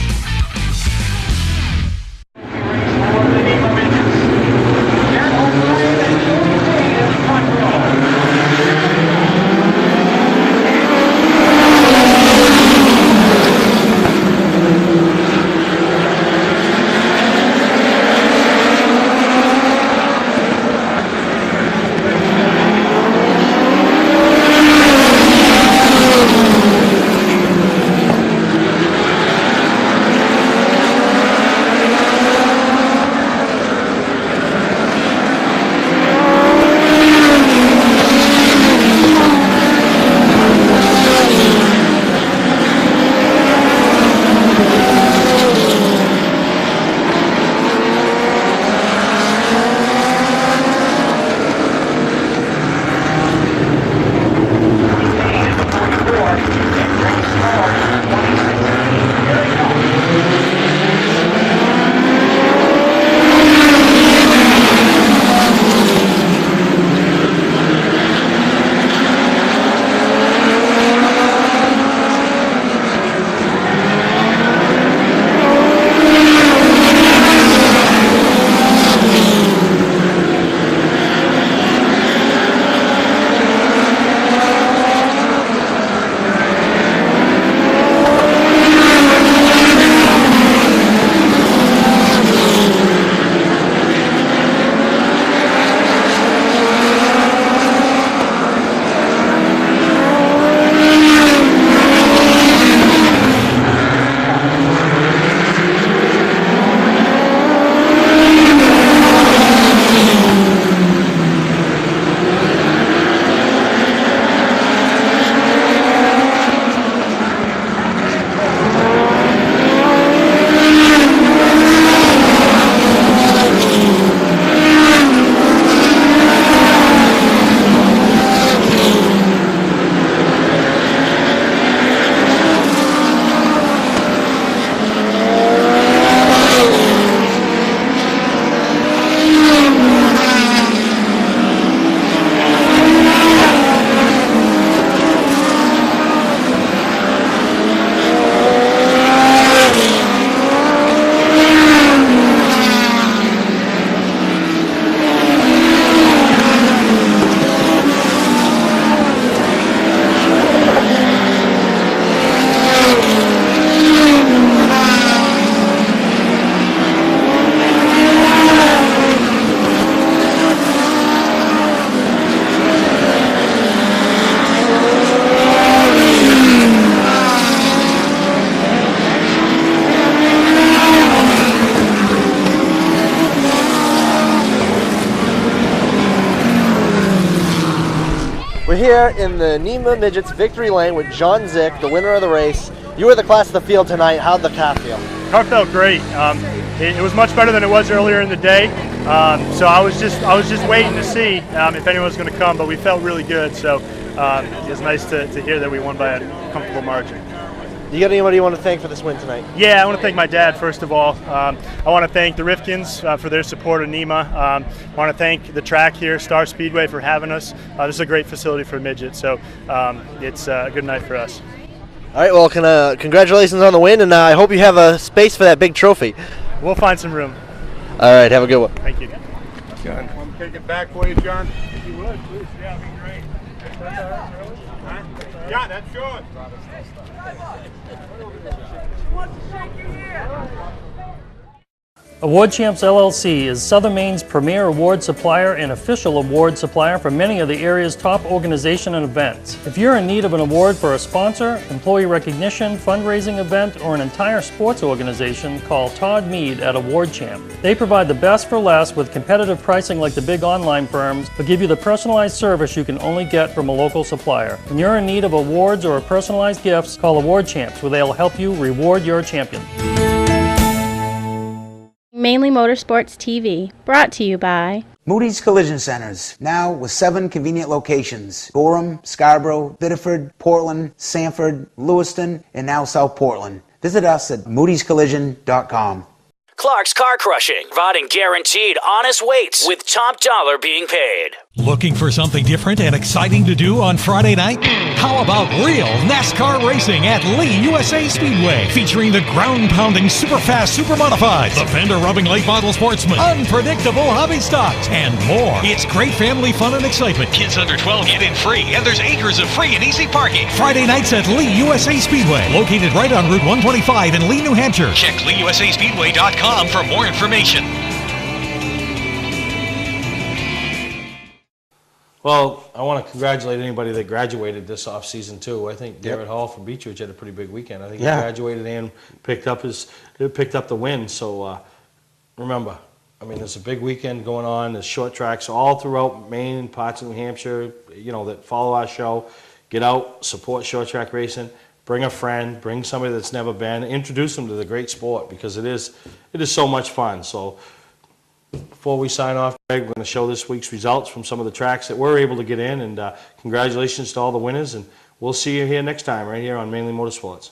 here in the Nema Midgets victory lane with John Zick, the winner of the race. You were the class of the field tonight. How'd the car feel?
Car felt great. It was much better than it was earlier in the day. So I was just waiting to see if anyone was going to come, but we felt really good. So it was nice to hear that we won by a comfortable margin.
You got anybody you want to thank for this win tonight?
Yeah, I want to thank my dad first of all. I want to thank the Rifkins for their support of Nema. I want to thank the track here, Star Speedway, for having us. This is a great facility for midgets, so it's a good night for us.
All right, well, congratulations on the win, and I hope you have a space for that big trophy.
We'll find some room.
All right, have a good one.
Thank you.
John, want to take it back for you, John?
If you would, please. Yeah, that'd be great.
Yeah, that's yours.
Award Champs LLC is Southern Maine's premier award supplier and official award supplier for many of the area's top organizations and events. If you're in need of an award for a sponsor, employee recognition, fundraising event, or an entire sports organization, call Todd Mead at Award Champ. They provide the best for less with competitive pricing like the big online firms, but give you the personalized service you can only get from a local supplier. When you're in need of awards or personalized gifts, call Award Champs, where they'll help you reward your champion.
Mainly Motorsports TV, brought to you by
Moody's Collision Centers, now with 7 convenient locations: Gorham, Scarborough, Biddeford, Portland, Sanford, Lewiston, and now South Portland. Visit us at moodyscollision.com.
Clark's Car Crushing, providing guaranteed honest weights with top dollar being paid.
Looking for something different and exciting to do on Friday night? How about real NASCAR racing at Lee USA Speedway, featuring the ground-pounding, super-fast, super-modifieds, the fender-rubbing late-model sportsman, unpredictable hobby stocks, and more. It's great family fun and excitement. Kids under 12 get in free, and there's acres of free and easy parking. Friday nights at Lee USA Speedway, located right on Route 125 in Lee, New Hampshire. Check LeeUSASpeedway.com for more information.
Well, I want to congratulate anybody that graduated this off-season too. I think Garrett Hall from Beech Ridge had a pretty big weekend. I think he graduated and picked up the win. So remember, I mean, there's a big weekend going on. There's short tracks all throughout Maine and parts of New Hampshire, you know, that follow our show. Get out, support short track racing. Bring a friend, bring somebody that's never been, introduce them to the great sport, because it is so much fun. So before we sign off, Greg, we're going to show this week's results from some of the tracks that we're able to get in, and congratulations to all the winners, and we'll see you here next time right here on Mainly Motorsports.